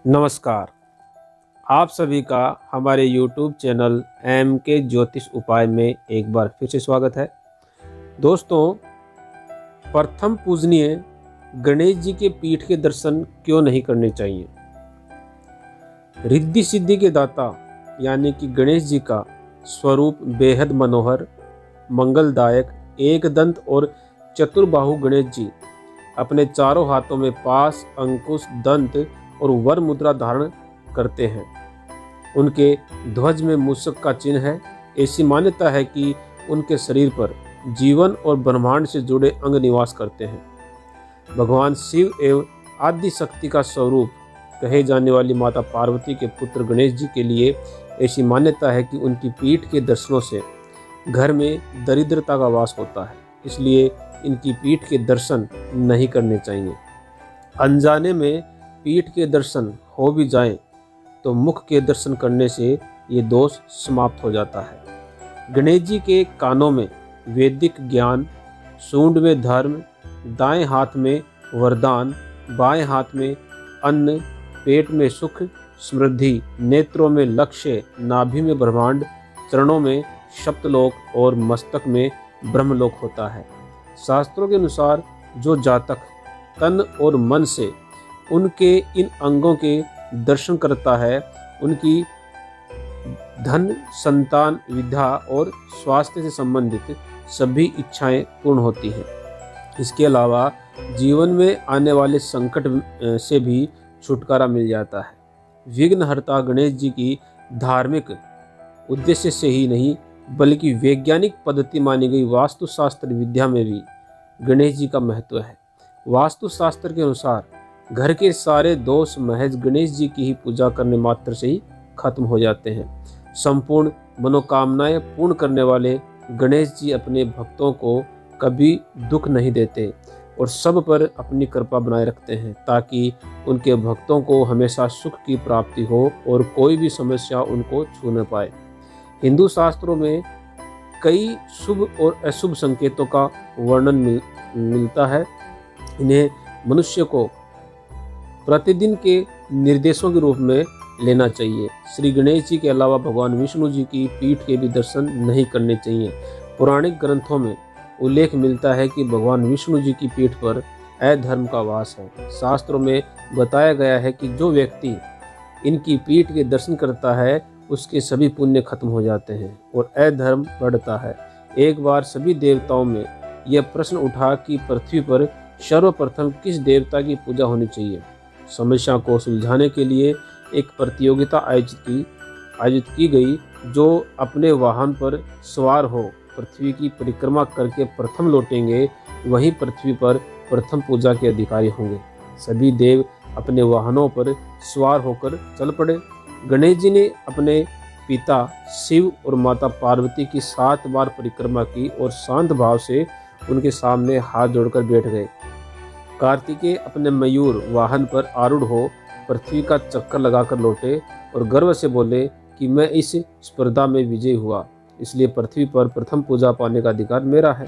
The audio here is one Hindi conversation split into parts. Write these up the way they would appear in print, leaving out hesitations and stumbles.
नमस्कार। आप सभी का हमारे YouTube चैनल MK ज्योतिष उपाय में एक बार फिर से स्वागत है। दोस्तों, प्रथम पूजनीय गणेश जी के पीठ के दर्शन क्यों नहीं करने चाहिए? रिद्धि सिद्धि के दाता यानी कि गणेश जी का स्वरूप बेहद मनोहर, मंगलदायक, एक दंत और चतुर्बाहु गणेश जी अपने चारों हाथों में पास, अंकुश, दंत और वर मुद्रा धारण करते हैं। उनके ध्वज में मूषक का चिन्ह है। ऐसी मान्यता है कि उनके शरीर पर जीवन और ब्रह्मांड से जुड़े अंग निवास करते हैं। भगवान शिव एवं आदि शक्ति का स्वरूप कहे जाने वाली माता पार्वती के पुत्र गणेश जी के लिए ऐसी मान्यता है कि उनकी पीठ के दर्शनों से घर में दरिद्रता का वास होता है। इसलिए इनकी पीठ के दर्शन नहीं करने चाहिए। अनजाने में पीठ के दर्शन हो भी जाएं तो मुख के दर्शन करने से ये दोष समाप्त हो जाता है। गणेश जी के कानों में वैदिक ज्ञान, सूंड में धर्म, दाएं हाथ में वरदान, बाएं हाथ में अन्न, पेट में सुख समृद्धि, नेत्रों में लक्ष्य, नाभि में ब्रह्मांड, चरणों में सप्तलोक और मस्तक में ब्रह्मलोक होता है। शास्त्रों के अनुसार जो जातक तन और मन से उनके इन अंगों के दर्शन करता है, उनकी धन, संतान, विद्या और स्वास्थ्य से संबंधित सभी इच्छाएं पूर्ण होती हैं। इसके अलावा जीवन में आने वाले संकट से भी छुटकारा मिल जाता है। विघ्नहर्ता गणेश जी की धार्मिक उद्देश्य से ही नहीं बल्कि वैज्ञानिक पद्धति मानी गई वास्तुशास्त्र विद्या में भी गणेश जी का महत्व है। वास्तुशास्त्र के अनुसार घर के सारे दोष महज गणेश जी की ही पूजा करने मात्र से ही खत्म हो जाते हैं। संपूर्ण मनोकामनाएं पूर्ण करने वाले गणेश जी अपने भक्तों को कभी दुख नहीं देते और सब पर अपनी कृपा बनाए रखते हैं ताकि उनके भक्तों को हमेशा सुख की प्राप्ति हो और कोई भी समस्या उनको छू न पाए। हिंदू शास्त्रों में कई शुभ और अशुभ संकेतों का वर्णन मिलता है। इन्हें मनुष्य को प्रतिदिन के निर्देशों के रूप में लेना चाहिए। श्री गणेश जी के अलावा भगवान विष्णु जी की पीठ के भी दर्शन नहीं करने चाहिए। पौराणिक ग्रंथों में उल्लेख मिलता है कि भगवान विष्णु जी की पीठ पर अधर्म का वास है। शास्त्रों में बताया गया है कि जो व्यक्ति इनकी पीठ के दर्शन करता है उसके सभी पुण्य खत्म हो जाते हैं और अधर्म बढ़ता है। एक बार सभी देवताओं में यह प्रश्न उठा कि पृथ्वी पर सर्वप्रथम किस देवता की पूजा होनी चाहिए। समस्या को सुलझाने के लिए एक प्रतियोगिता आयोजित की गई। जो अपने वाहन पर सवार हो पृथ्वी की परिक्रमा करके प्रथम लौटेंगे वही पृथ्वी पर प्रथम पूजा के अधिकारी होंगे। सभी देव अपने वाहनों पर सवार होकर चल पड़े। गणेश जी ने अपने पिता शिव और माता पार्वती की 7 बार परिक्रमा की और शांत भाव से उनके सामने हाथ जोड़कर बैठ गए। कार्तिकेय अपने मयूर वाहन पर आरूढ़ हो पृथ्वी का चक्कर लगाकर लौटे और गर्व से बोले कि मैं इस स्पर्धा में विजयी हुआ, इसलिए पृथ्वी पर प्रथम पूजा पाने का अधिकार मेरा है।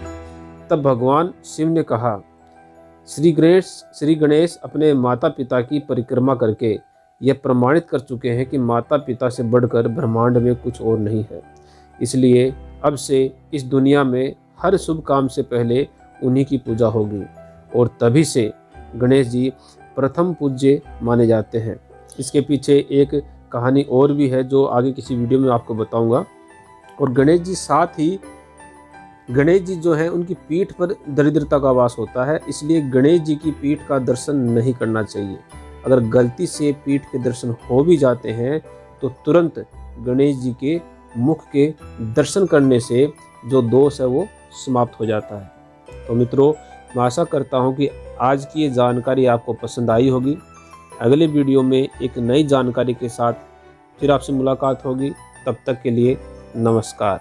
तब भगवान शिव ने कहा, श्री गणेश अपने माता पिता की परिक्रमा करके यह प्रमाणित कर चुके हैं कि माता पिता से बढ़कर ब्रह्मांड में कुछ और नहीं है। इसलिए अब से इस दुनिया में हर शुभ काम से पहले उन्हीं की पूजा होगी और तभी से गणेश जी प्रथम पूज्य माने जाते हैं। इसके पीछे एक कहानी और भी है जो आगे किसी वीडियो में आपको बताऊंगा। और गणेश जी जो है उनकी पीठ पर दरिद्रता का वास होता है, इसलिए गणेश जी की पीठ का दर्शन नहीं करना चाहिए। अगर गलती से पीठ के दर्शन हो भी जाते हैं तो तुरंत गणेश जी के मुख के दर्शन करने से जो दोष है वो समाप्त हो जाता है। तो मित्रों, मैं आशा करता हूं कि आज की ये जानकारी आपको पसंद आई होगी। अगले वीडियो में एक नई जानकारी के साथ फिर आपसे मुलाकात होगी। तब तक के लिए नमस्कार।